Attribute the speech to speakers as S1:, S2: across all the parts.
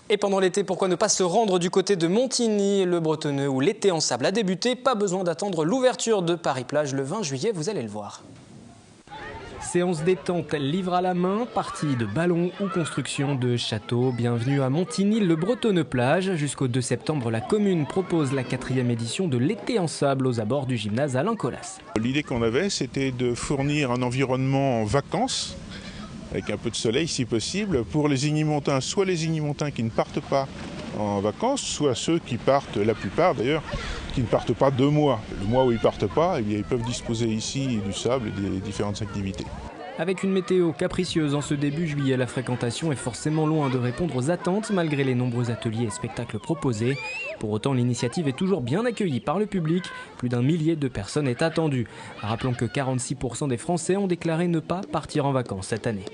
S1: Et pendant l'été, pourquoi ne pas se rendre du côté de Montigny-le-Bretonneux où l'été en sable a débuté? Pas besoin d'attendre l'ouverture de Paris-Plage le 20 juillet, vous allez le voir. Séance détente, livre à la main, partie de ballon ou construction de château. Bienvenue à Montigny-le-Bretonneux-Plage. Jusqu'au 2 septembre, la commune propose la 4e édition de l'été en sable aux abords du gymnase Alain Colas.
S2: L'idée qu'on avait, c'était de fournir un environnement en vacances, avec un peu de soleil si possible, pour les ignimontains, soit les ignimontains qui ne partent pas en vacances, soit ceux qui partent, la plupart d'ailleurs, qui ne partent pas 2 mois. Le mois où ils ne partent pas, eh bien, ils peuvent disposer ici du sable et des différentes activités.
S1: Avec une météo capricieuse en ce début juillet, la fréquentation est forcément loin de répondre aux attentes malgré les nombreux ateliers et spectacles proposés. Pour autant, l'initiative est toujours bien accueillie par le public. Plus d'1 millier de personnes est attendu. Rappelons que 46% des Français ont déclaré ne pas partir en vacances cette année.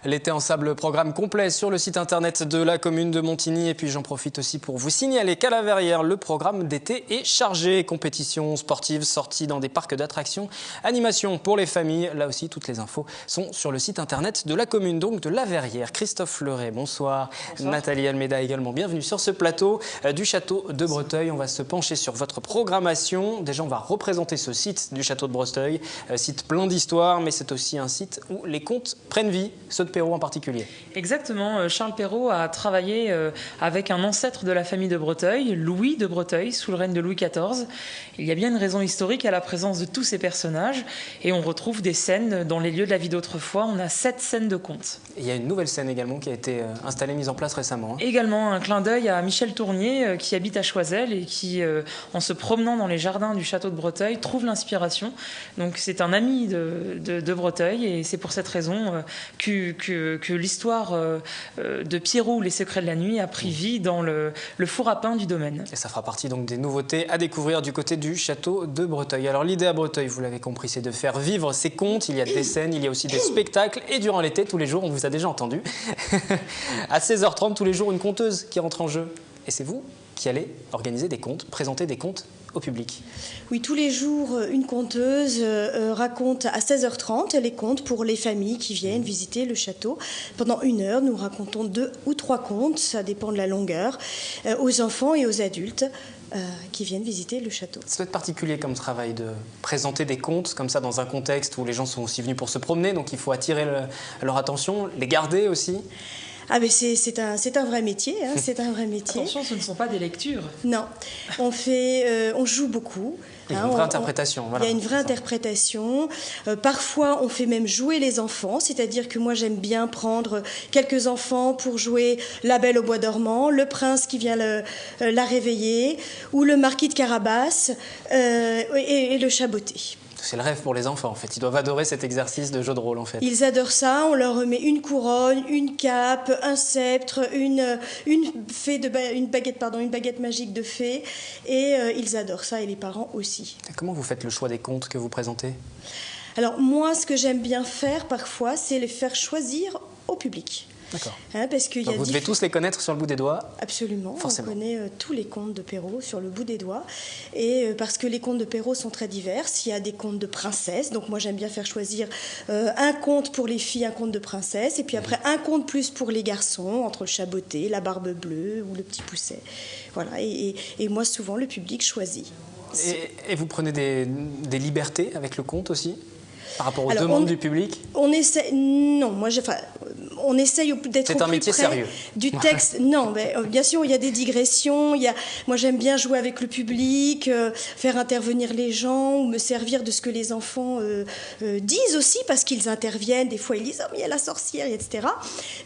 S1: L'été en sable, programme complet sur le site internet de la commune de Montigny. Et puis j'en profite aussi pour vous signaler qu'à la Verrière, le programme d'été est chargé. Compétitions sportives, sorties dans des parcs d'attractions, animations pour les familles. Là aussi, toutes les infos sont sur le site internet de la commune, donc de la Verrière. Christophe Fleuret, bonsoir. Bonsoir. Nathalie Almeida également, bienvenue sur ce plateau du château de Breteuil. On va se pencher sur votre programmation. Déjà, on va représenter ce site du château de Breteuil, site plein d'histoire, mais c'est aussi un site où les contes prennent vie. Perrault en particulier.
S3: Exactement, Charles Perrault a travaillé avec un ancêtre de la famille de Breteuil, Louis de Breteuil, sous le règne de Louis XIV. Il y a bien une raison historique à la présence de tous ces personnages et on retrouve des scènes dans les lieux de la vie d'autrefois. On a 7 scènes de contes.
S1: Il y a une nouvelle scène également qui a été installée, mise en place récemment.
S3: Également un clin d'œil à Michel Tournier qui habite à Choiseul et qui, en se promenant dans les jardins du château de Breteuil, trouve l'inspiration. Donc c'est un ami de Breteuil et c'est pour cette raison que l'histoire de Pierrot, les secrets de la nuit, a pris vie dans le four à pain du domaine.
S1: Et ça fera partie donc des nouveautés à découvrir du côté du château de Breteuil. Alors l'idée à Breteuil, vous l'avez compris, c'est de faire vivre ces contes. Il y a des scènes, il y a aussi des spectacles. Et durant l'été, tous les jours, on vous a déjà entendu, à 16h30, tous les jours, une conteuse qui rentre en jeu. Et c'est vous qui allez organiser des contes, présenter des contes au public.
S4: Oui, tous les jours, une conteuse raconte à 16h30 les contes pour les familles qui viennent visiter le château. Pendant 1 heure, nous racontons 2 ou 3 contes, ça dépend de la longueur, aux enfants et aux adultes qui viennent visiter le château.
S1: Ça doit être particulier comme travail de présenter des contes comme ça dans un contexte où les gens sont aussi venus pour se promener, donc il faut attirer leur attention, les garder aussi.
S4: Ah mais c'est un vrai métier, hein, c'est un vrai métier.
S3: Attention, ce ne sont pas des lectures.
S4: Non, on joue beaucoup.
S1: Il y a une vraie interprétation. Voilà.
S4: Il y a une vraie interprétation. Parfois, on fait même jouer les enfants, c'est-à-dire que moi, j'aime bien prendre quelques enfants pour jouer La Belle au bois dormant, Le Prince qui vient la réveiller, ou Le Marquis de Carabas et Le Chat botté.
S1: C'est le rêve pour les enfants, en fait. Ils doivent adorer cet exercice de jeu de rôle, en fait.
S4: Ils adorent ça. On leur remet une couronne, une cape, un sceptre, une baguette magique de fée. Et ils adorent ça, et les parents aussi.
S1: Et comment vous faites le choix des contes que vous présentez ?
S4: Alors, moi, ce que j'aime bien faire, parfois, c'est les faire choisir au public.
S1: D'accord.
S4: Hein, parce qu'il y a
S1: vous devez tous les connaître sur le bout des doigts.
S4: Absolument,
S1: forcément.
S4: On connaît tous les contes de Perrault sur le bout des doigts. Et parce que les contes de Perrault sont très divers, il y a des contes de princesses, donc moi j'aime bien faire choisir un conte pour les filles, un conte de princesse, et puis après un conte plus pour les garçons, entre le Chat botté, la Barbe bleue ou le Petit Pousset. Voilà, et moi souvent le public choisit.
S1: Et vous prenez des libertés avec le conte aussi ? Par rapport aux demandes du public ?
S4: On essaie, non, on essaye d'être au plus près du texte. Non, mais bien sûr, il y a des digressions. Moi, j'aime bien jouer avec le public, faire intervenir les gens ou me servir de ce que les enfants disent aussi, parce qu'ils interviennent. Des fois, ils disent « Oh, mais il y a la sorcière », etc.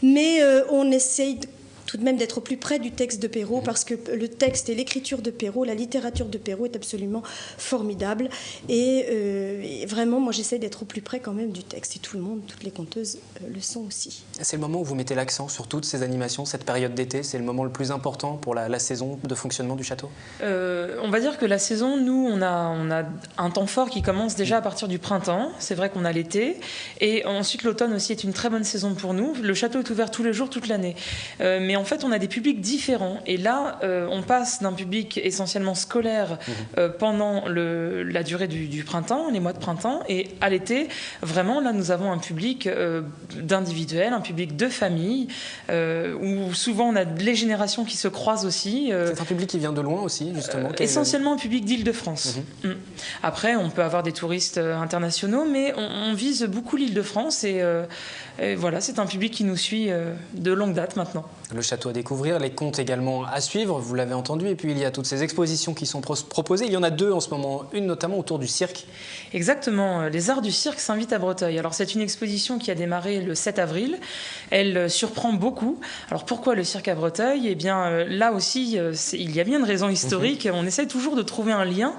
S4: Mais on essaye tout de même d'être au plus près du texte de Perrault, parce que le texte et l'écriture de Perrault, la littérature de Perrault est absolument formidable. Et vraiment, moi, j'essaie d'être au plus près quand même du texte. Et tout le monde, toutes les conteuses le sont aussi.
S1: C'est le moment où vous mettez l'accent sur toutes ces animations, cette période d'été. C'est le moment le plus important pour la saison de fonctionnement du château.
S3: On va dire que la saison, nous, on a un temps fort qui commence déjà à partir du printemps. C'est vrai qu'on a l'été. Et ensuite, l'automne aussi est une très bonne saison pour nous. Le château est ouvert tous les jours, toute l'année. Mais mais en fait on a des publics différents. Et là, on passe d'un public essentiellement scolaire pendant la durée du printemps, les mois de printemps, et à l'été, vraiment, là, nous avons un public d'individuels, un public de famille, où souvent on a les générations qui se croisent aussi.
S1: C'est un public qui vient de loin aussi, justement.
S3: Essentiellement un public d'Île-de-France. Après, on peut avoir des touristes internationaux, mais on vise beaucoup l'Île-de-France et voilà, c'est un public qui nous suit de longue date maintenant.
S1: Le château à découvrir, les contes également à suivre, vous l'avez entendu, et puis il y a toutes ces expositions qui sont proposées. Il y en a 2 en ce moment, une notamment autour du cirque.
S3: Exactement, les arts du cirque s'invitent à Breteuil. Alors c'est une exposition qui a démarré le 7 avril, elle surprend beaucoup. Alors pourquoi le cirque à Breteuil? Eh bien là aussi, il y a bien une raison historique, on essaie toujours de trouver un lien,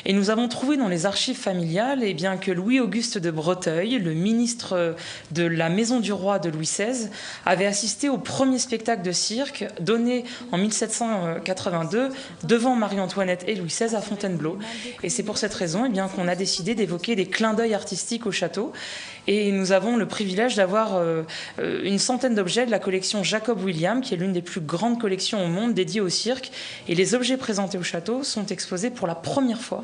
S3: et nous avons trouvé dans les archives familiales eh bien, que Louis-Auguste de Breteuil, le ministre de la Maison du Roi de Louis XVI, avait assisté au premier spectacle de cirque donné en 1782 devant Marie-Antoinette et Louis XVI à Fontainebleau. Et c'est pour cette raison eh bien, qu'on a décidé d'évoquer des clins d'œil artistiques au château. Et nous avons le privilège d'avoir une centaine d'objets de la collection Jacob William, qui est l'une des plus grandes collections au monde dédiée au cirque. Et les objets présentés au château sont exposés pour la première fois.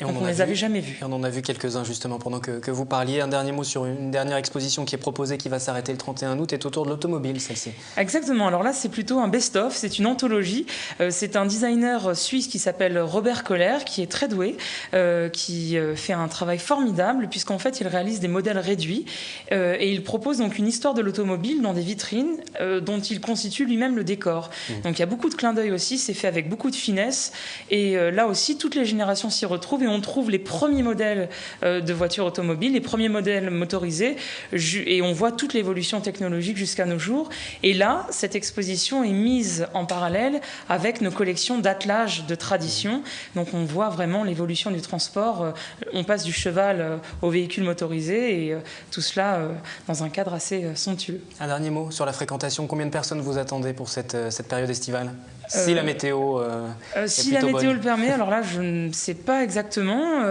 S3: Et donc on ne les avait jamais vus.
S1: Et on en a vu quelques-uns justement pendant que vous parliez. Un dernier mot sur une dernière exposition qui est proposée, qui va s'arrêter le 31 août, est autour de l'automobile, celle-ci.
S3: Exactement. Alors là, c'est plutôt un best-of, c'est une anthologie. C'est un designer suisse qui s'appelle Robert Kohler, qui est très doué, qui fait un travail formidable, puisqu'en fait, il réalise des modèles réduits. Et il propose donc une histoire de l'automobile dans des vitrines dont il constitue lui-même le décor. Donc il y a beaucoup de clins d'œil aussi, c'est fait avec beaucoup de finesse. Et là aussi, toutes les générations s'y retrouvent et on trouve les premiers modèles de voitures automobiles, les premiers modèles motorisés, et on voit toute l'évolution technologique jusqu'à nos jours. Et là, cette exposition est mise en parallèle avec nos collections d'attelages de tradition. Donc on voit vraiment l'évolution du transport. On passe du cheval au véhicule motorisé et tout cela dans un cadre assez somptueux.
S1: Un dernier mot sur la fréquentation. Combien de personnes vous attendez pour cette période estivale ? Si la météo
S3: si la météo le permet, alors là je ne sais pas exactement.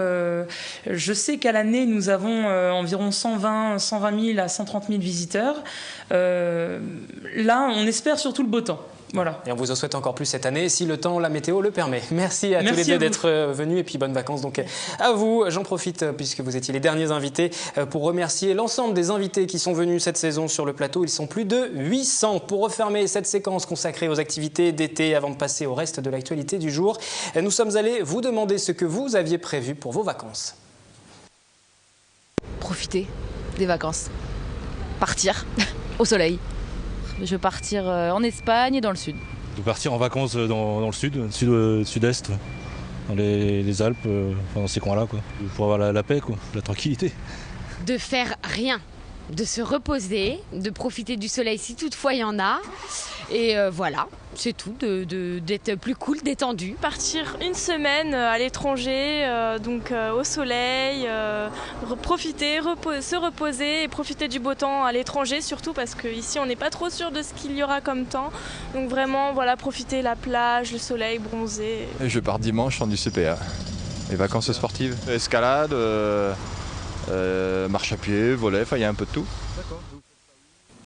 S3: Je sais qu'à l'année nous avons environ 120 000 à 130 000 visiteurs. Là on espère surtout le beau temps. Voilà.
S1: Et on vous en souhaite encore plus cette année, si le temps, la météo le permet. Merci à tous les deux d'être venus et puis bonnes vacances donc à vous. J'en profite, puisque vous étiez les derniers invités, pour remercier l'ensemble des invités qui sont venus cette saison sur le plateau. Ils sont plus de 800. Pour refermer cette séquence consacrée aux activités d'été, avant de passer au reste de l'actualité du jour, nous sommes allés vous demander ce que vous aviez prévu pour vos vacances.
S5: Profiter des vacances. Partir au soleil. Je vais partir en Espagne et dans le sud.
S6: Je vais partir en vacances dans le sud-est, dans les Alpes, dans ces coins-là, quoi. Pour avoir la paix, quoi, la tranquillité.
S7: De faire rien, de se reposer, de profiter du soleil si toutefois il y en a. Et voilà, c'est tout, d'être plus cool, détendu.
S8: Partir une semaine à l'étranger, donc au soleil, profiter, se reposer et profiter du beau temps à l'étranger, surtout parce qu'ici on n'est pas trop sûr de ce qu'il y aura comme temps. Donc vraiment, voilà, profiter la plage, le soleil, bronzer.
S9: Je pars dimanche en UCPA, les vacances sportives, escalade, marche à pied, volley, il y a un peu de tout.
S6: D'accord.